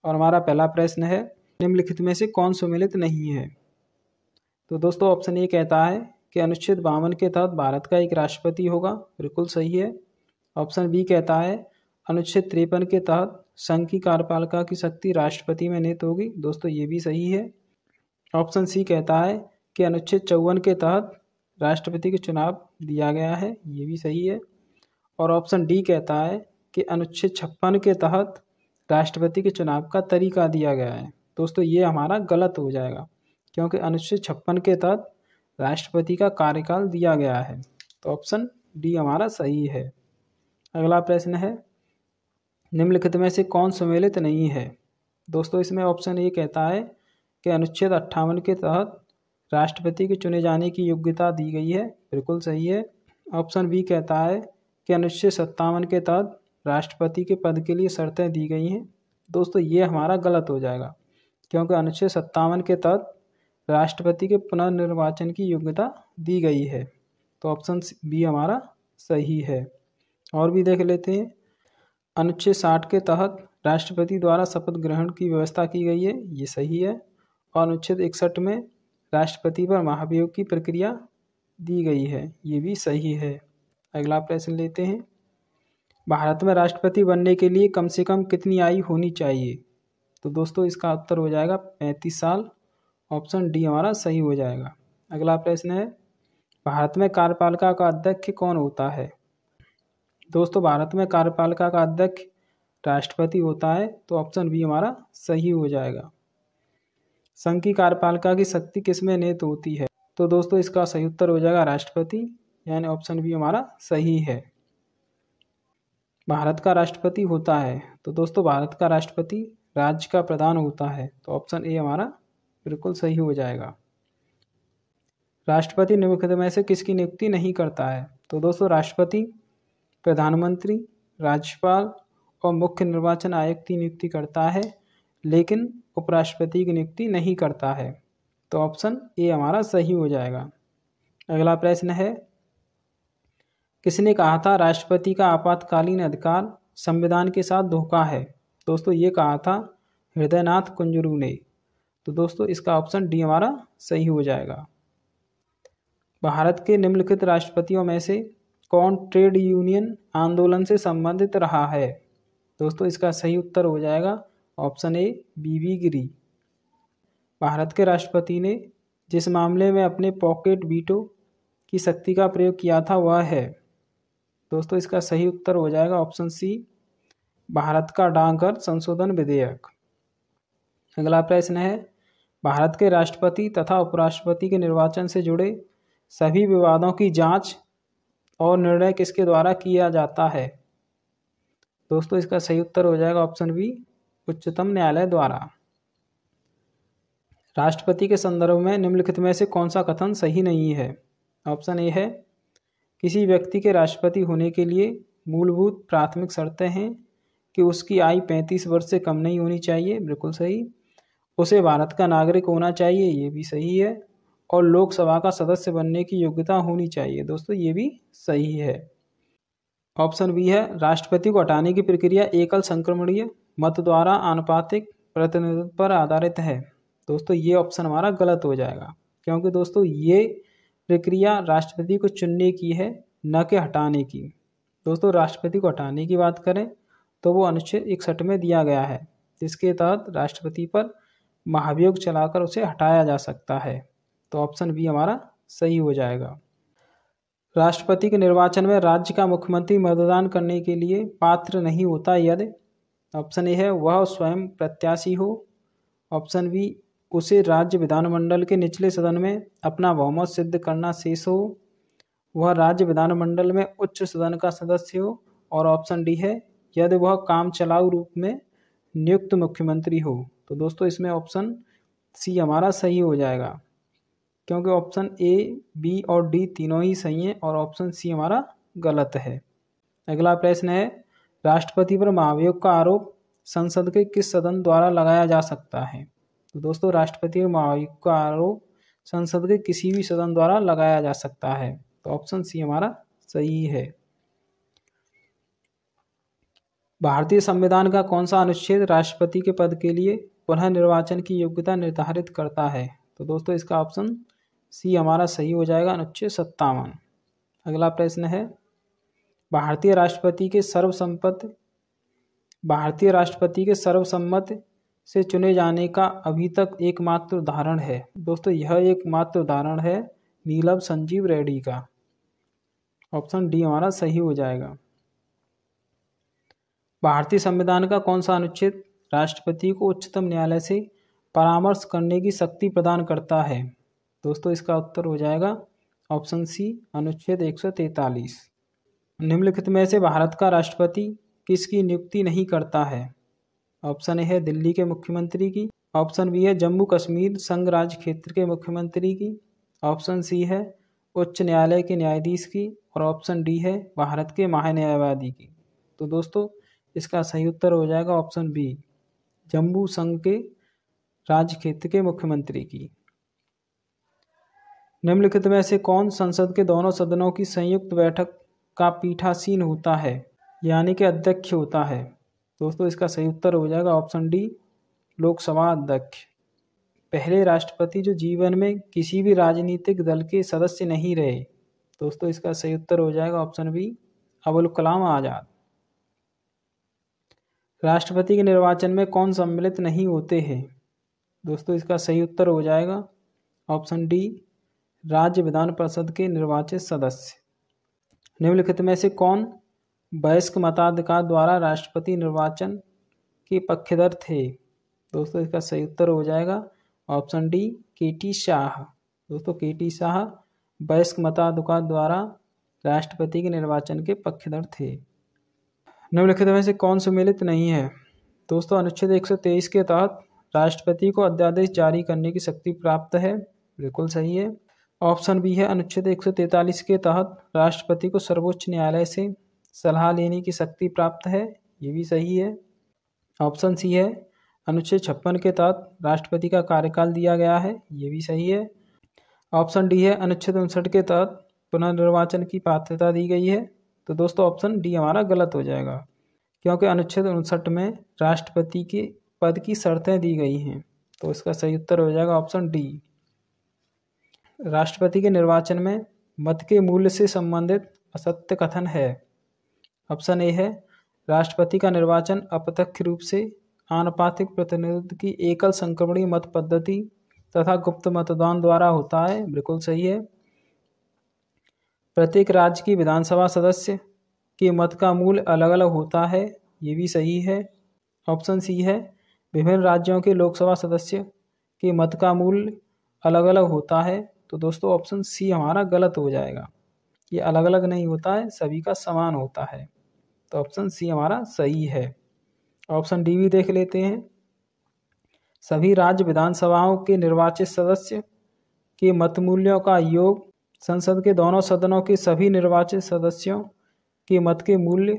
और हमारा पहला प्रश्न है, निम्नलिखित में से कौन सम्मिलित नहीं है। तो दोस्तों ऑप्शन ए कहता है कि अनुच्छेद 52 के तहत भारत का एक राष्ट्रपति होगा, बिल्कुल सही है। ऑप्शन बी कहता है अनुच्छेद 53 के तहत संघ की कार्यपालिका की शक्ति राष्ट्रपति में निहित होगी, दोस्तों ये भी सही है। ऑप्शन सी कहता है कि अनुच्छेद 54 के तहत राष्ट्रपति के चुनाव दिया गया है, ये भी सही है। और ऑप्शन डी कहता है कि अनुच्छेद 56 के तहत राष्ट्रपति के चुनाव का तरीका दिया गया है, दोस्तों ये हमारा गलत हो जाएगा, क्योंकि अनुच्छेद 56 के तहत राष्ट्रपति का कार्यकाल दिया गया है। तो ऑप्शन डी हमारा सही है। अगला प्रश्न है, निम्नलिखित में से कौन सम्मिलित नहीं है। दोस्तों इसमें ऑप्शन ए कहता है कि अनुच्छेद 58 के तहत राष्ट्रपति के चुने जाने की योग्यता दी गई है, बिल्कुल सही है। ऑप्शन बी कहता है कि अनुच्छेद 57 के तहत राष्ट्रपति के पद के लिए शर्तें दी गई हैं, दोस्तों ये हमारा गलत हो जाएगा, क्योंकि अनुच्छेद 57 के तहत राष्ट्रपति के पुनर्निर्वाचन की योग्यता दी गई है। तो ऑप्शन बी हमारा सही है। और भी देख लेते हैं, अनुच्छेद 60 के तहत राष्ट्रपति द्वारा शपथ ग्रहण की व्यवस्था की गई है, ये सही है। और अनुच्छेद 61 में राष्ट्रपति पर महाभियोग की प्रक्रिया दी गई है, ये भी सही है। अगला प्रश्न लेते हैं, भारत में राष्ट्रपति बनने के लिए कम से कम कितनी आयु होनी चाहिए। तो दोस्तों इसका उत्तर हो जाएगा 35 साल, ऑप्शन डी हमारा सही हो जाएगा। अगला प्रश्न है, भारत में कार्यपालिका का अध्यक्ष कौन होता है। दोस्तों भारत में कार्यपालिका का अध्यक्ष राष्ट्रपति होता है, तो ऑप्शन बी हमारा सही हो जाएगा। संघ की कार्यपालिका की शक्ति किसमें निहित होती है। तो दोस्तों इसका सही उत्तर हो जाएगा राष्ट्रपति, यानी ऑप्शन बी हमारा सही है। भारत का राष्ट्रपति होता है, तो दोस्तों भारत का राष्ट्रपति राज्य का प्रधान होता है, तो ऑप्शन ए हमारा बिल्कुल सही हो जाएगा। राष्ट्रपति निम्नलिखित में से किसकी नियुक्ति नहीं करता है। तो दोस्तों राष्ट्रपति प्रधानमंत्री, राज्यपाल और मुख्य निर्वाचन आयुक्त की नियुक्ति करता है, लेकिन उपराष्ट्रपति की नियुक्ति नहीं करता है, तो ऑप्शन ए हमारा सही हो जाएगा। अगला प्रश्न है, किसने कहा था राष्ट्रपति का आपातकालीन अधिकार संविधान के साथ धोखा है। दोस्तों ये कहा था हृदयनाथ कुंजरू ने, तो दोस्तों इसका ऑप्शन डी हमारा सही हो जाएगा। भारत के निम्नलिखित राष्ट्रपतियों में से कौन ट्रेड यूनियन आंदोलन से संबंधित रहा है। दोस्तों इसका सही उत्तर हो जाएगा ऑप्शन ए बीबी गिरी। भारत के राष्ट्रपति ने जिस मामले में अपने पॉकेट वीटो की शक्ति का प्रयोग किया था वह है। दोस्तों इसका सही उत्तर हो जाएगा ऑप्शन सी भारत का डाकघर संशोधन विधेयक। अगला प्रश्न है, भारत के राष्ट्रपति तथा उपराष्ट्रपति के निर्वाचन से जुड़े सभी विवादों की जांच और निर्णय किसके द्वारा किया जाता है। दोस्तों इसका सही उत्तर हो जाएगा ऑप्शन बी उच्चतम न्यायालय द्वारा। राष्ट्रपति के संदर्भ में निम्नलिखित में से कौन सा कथन सही नहीं है। ऑप्शन ए है, किसी व्यक्ति के राष्ट्रपति होने के लिए मूलभूत प्राथमिक शर्तें हैं कि उसकी आयु 35 वर्ष से कम नहीं होनी चाहिए, बिल्कुल सही। उसे भारत का नागरिक होना चाहिए, ये भी सही है। और लोकसभा का सदस्य बनने की योग्यता होनी चाहिए, दोस्तों ये भी सही है। ऑप्शन बी है, राष्ट्रपति को हटाने की प्रक्रिया एकल संक्रमणीय मत द्वारा आनुपातिक प्रतिनिधित्व पर आधारित है। दोस्तों ये ऑप्शन हमारा गलत हो जाएगा, क्योंकि दोस्तों ये प्रक्रिया राष्ट्रपति को चुनने की है, न कि हटाने की। दोस्तों राष्ट्रपति को हटाने की बात करें तो वो अनुच्छेद 61 में दिया गया है, जिसके तहत राष्ट्रपति पर महाभियोग चलाकर उसे हटाया जा सकता है। तो ऑप्शन बी हमारा सही हो जाएगा। राष्ट्रपति के निर्वाचन में राज्य का मुख्यमंत्री मतदान करने के लिए पात्र नहीं होता यदि। ऑप्शन ए है, वह स्वयं प्रत्याशी हो। ऑप्शन बी, उसे राज्य विधानमंडल के निचले सदन में अपना बहुमत सिद्ध करना शेष हो। वह राज्य विधानमंडल में उच्च सदन का सदस्य हो। और ऑप्शन डी है, यदि वह काम चलाऊ रूप में नियुक्त मुख्यमंत्री हो। तो दोस्तों इसमें ऑप्शन सी हमारा सही हो जाएगा, क्योंकि ऑप्शन ए, बी और डी तीनों ही सही हैं और ऑप्शन सी हमारा गलत है। अगला प्रश्न है, राष्ट्रपति पर महाभियोग का आरोप संसद के किस सदन द्वारा लगाया जा सकता है। तो दोस्तों राष्ट्रपति पर महाभियोग का आरोप संसद के किसी भी सदन द्वारा लगाया जा सकता है, तो ऑप्शन सी हमारा सही है। भारतीय संविधान का कौन सा अनुच्छेद राष्ट्रपति के पद के लिए पुनः निर्वाचन की योग्यता निर्धारित करता है? तो दोस्तों इसका ऑप्शन सी हमारा सही हो जाएगा, अनुच्छेद 57। अगला प्रश्न है, भारतीय राष्ट्रपति के सर्वसम्मत से चुने जाने का अभी तक एकमात्र उदाहरण है। दोस्तों यह एकमात्र उदाहरण है नीलम संजीव रेड्डी का। ऑप्शन डी हमारा सही हो जाएगा। भारतीय संविधान का कौन सा अनुच्छेद राष्ट्रपति को उच्चतम न्यायालय से परामर्श करने की शक्ति प्रदान करता है? दोस्तों इसका उत्तर हो जाएगा ऑप्शन सी, अनुच्छेद 143। निम्नलिखित में से भारत का राष्ट्रपति किसकी नियुक्ति नहीं करता है? ऑप्शन ए है दिल्ली के मुख्यमंत्री की, ऑप्शन बी है जम्मू कश्मीर संघ राज्य क्षेत्र के मुख्यमंत्री की, ऑप्शन सी है उच्च न्यायालय के न्यायाधीश की, और ऑप्शन डी है भारत के महान्यायवादी की। तो दोस्तों इसका सही उत्तर हो जाएगा ऑप्शन बी, जम्मू संघ के राज्य क्षेत्र के मुख्यमंत्री की। निम्नलिखित में से कौन संसद के दोनों सदनों की संयुक्त बैठक का पीठासीन होता है, यानी कि अध्यक्ष होता है? दोस्तों इसका सही उत्तर हो जाएगा ऑप्शन डी, लोकसभा अध्यक्ष। पहले राष्ट्रपति जो जीवन में किसी भी राजनीतिक दल के सदस्य नहीं रहे। दोस्तों इसका सही उत्तर हो जाएगा ऑप्शन बी, अबुल कलाम आजाद। राष्ट्रपति के निर्वाचन में कौन सम्मिलित नहीं होते हैं? दोस्तों इसका सही उत्तर हो जाएगा ऑप्शन डी, राज्य विधान परिषद के निर्वाचित सदस्य। निम्नलिखित में से कौन वयस्क मताधिकार द्वारा राष्ट्रपति निर्वाचन के पक्षधर थे? दोस्तों इसका सही उत्तर हो जाएगा ऑप्शन डी, के.टी. शाह। दोस्तों के.टी. शाह वयस्क मताधिकार द्वारा राष्ट्रपति के निर्वाचन के पक्षधर थे। निम्नलिखित में से कौन सम्मिलित नहीं है? दोस्तों अनुच्छेद 123 के तहत राष्ट्रपति को अध्यादेश जारी करने की शक्ति प्राप्त है। बिल्कुल सही है। ऑप्शन बी है अनुच्छेद 143 के तहत राष्ट्रपति को सर्वोच्च न्यायालय से सलाह लेने की शक्ति प्राप्त है। ये भी सही है। ऑप्शन सी है अनुच्छेद 56 के तहत राष्ट्रपति का कार्यकाल दिया गया है। ये भी सही है। ऑप्शन डी है अनुच्छेद 59 के तहत पुनर्निर्वाचन की पात्रता दी गई है। तो दोस्तों ऑप्शन डी हमारा गलत हो जाएगा, क्योंकि अनुच्छेद 59 में राष्ट्रपति के पद की शर्तें दी गई हैं। तो इसका सही उत्तर हो जाएगा ऑप्शन डी। राष्ट्रपति के निर्वाचन में मत के मूल्य से संबंधित असत्य कथन है। ऑप्शन ए है राष्ट्रपति का निर्वाचन अप्रत्यक्ष रूप से आनुपातिक प्रतिनिधित्व की एकल संक्रमणीय मत पद्धति तथा गुप्त मतदान द्वारा होता है। बिल्कुल सही है। प्रत्येक राज्य की विधानसभा सदस्य के मत का मूल्य अलग अलग होता है। ये भी सही है। ऑप्शन सी है विभिन्न राज्यों के लोकसभा सदस्य के मत का मूल्य अलग अलग होता है। तो दोस्तों ऑप्शन सी हमारा गलत हो जाएगा। ये अलग अलग नहीं होता है, सभी का समान होता है। तो ऑप्शन सी हमारा सही है। ऑप्शन डी भी देख लेते हैं। सभी राज्य विधानसभाओं के निर्वाचित सदस्य के मत मूल्यों का योग संसद के दोनों सदनों के सभी निर्वाचित सदस्यों के मत के मूल्य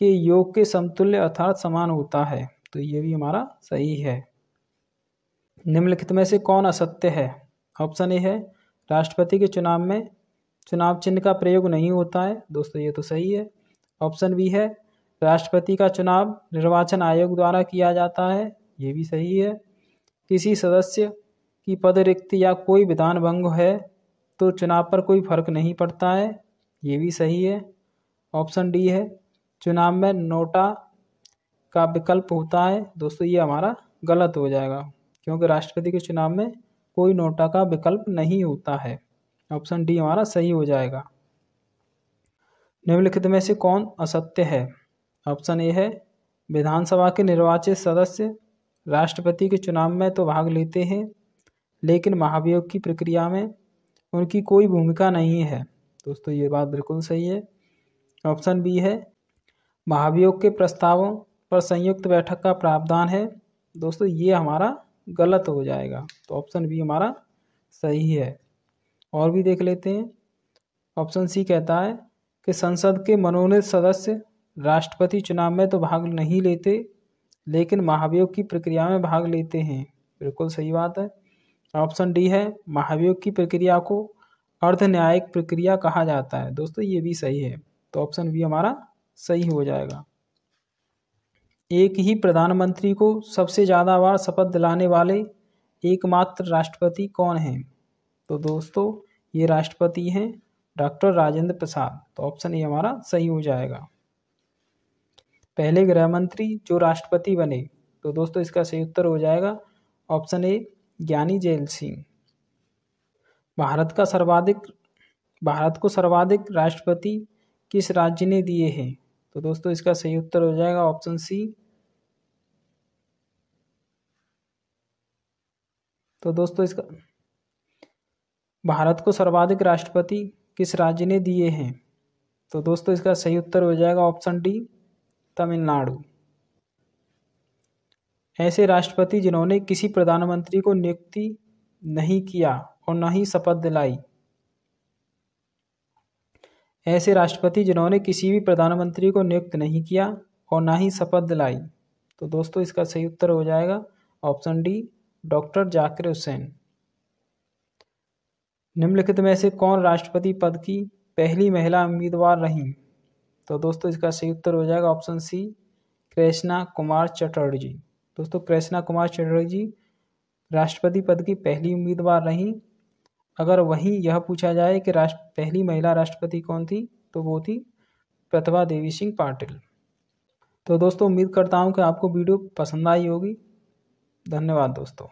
के योग के समतुल्य अर्थात समान होता है। तो ये भी हमारा सही है। निम्नलिखित में से कौन असत्य है? ऑप्शन ए है राष्ट्रपति के चुनाव में चुनाव चिन्ह का प्रयोग नहीं होता है। दोस्तों ये तो सही है। ऑप्शन बी है राष्ट्रपति का चुनाव निर्वाचन आयोग द्वारा किया जाता है। ये भी सही है। किसी सदस्य की पद रिक्ति या कोई विधान भंग है तो चुनाव पर कोई फर्क नहीं पड़ता है। ये भी सही है। ऑप्शन डी है चुनाव में नोटा का विकल्प होता है। दोस्तों ये हमारा गलत हो जाएगा, क्योंकि राष्ट्रपति के चुनाव में कोई नोटा का विकल्प नहीं होता है। ऑप्शन डी हमारा सही हो जाएगा। निम्नलिखित में से कौन असत्य है? ऑप्शन ए है विधानसभा के निर्वाचित सदस्य राष्ट्रपति के चुनाव में तो भाग लेते हैं, लेकिन महाभियोग की प्रक्रिया में उनकी कोई भूमिका नहीं है। दोस्तों ये बात बिल्कुल सही है। ऑप्शन बी है महाभियोग के प्रस्तावों पर संयुक्त बैठक का प्रावधान है। दोस्तों ये हमारा गलत हो जाएगा। तो ऑप्शन बी हमारा सही है। और भी देख लेते हैं। ऑप्शन सी कहता है कि संसद के मनोनीत सदस्य राष्ट्रपति चुनाव में तो भाग नहीं लेते, लेकिन महाभियोग की प्रक्रिया में भाग लेते हैं। बिल्कुल सही बात है। ऑप्शन डी है महाभियोग की प्रक्रिया को अर्ध न्यायिक प्रक्रिया कहा जाता है। दोस्तों ये भी सही है। तो ऑप्शन बी हमारा सही हो जाएगा। एक ही प्रधानमंत्री को सबसे ज़्यादा बार शपथ दिलाने वाले एकमात्र राष्ट्रपति कौन हैं? तो दोस्तों ये राष्ट्रपति हैं डॉक्टर राजेंद्र प्रसाद। तो ऑप्शन ए हमारा सही हो जाएगा। पहले गृह मंत्री जो राष्ट्रपति बने, तो दोस्तों इसका सही उत्तर हो जाएगा ऑप्शन ए ज्ञानी जैल सिंह। भारत को सर्वाधिक राष्ट्रपति किस राज्य ने दिए हैं? तो दोस्तों इसका सही उत्तर हो जाएगा ऑप्शन सी। तो दोस्तों इसका भारत को सर्वाधिक राष्ट्रपति किस राज्य ने दिए हैं? तो दोस्तों इसका सही उत्तर हो जाएगा ऑप्शन डी तमिलनाडु। ऐसे राष्ट्रपति जिन्होंने किसी प्रधानमंत्री को नियुक्ति नहीं किया और न ही शपथ दिलाई। ऐसे राष्ट्रपति जिन्होंने किसी भी प्रधानमंत्री को नियुक्त नहीं किया और ना ही शपथ दिलाई। तो दोस्तों इसका सही उत्तर हो जाएगा option D doctor Zakir Hussain. निम्नलिखित में से कौन राष्ट्रपति पद की पहली महिला उम्मीदवार रहीं? तो दोस्तों इसका सही उत्तर हो जाएगा ऑप्शन सी कृष्णा कुमार चटर्जी। दोस्तों कृष्णा कुमार चटर्जी राष्ट्रपति पद की पहली उम्मीदवार रहीं। अगर वहीं यह पूछा जाए कि पहली महिला राष्ट्रपति कौन थी, तो वो थी प्रतिभा देवी सिंह पाटिल। तो दोस्तों उम्मीद करता हूँ कि आपको वीडियो पसंद आई होगी। धन्यवाद दोस्तों।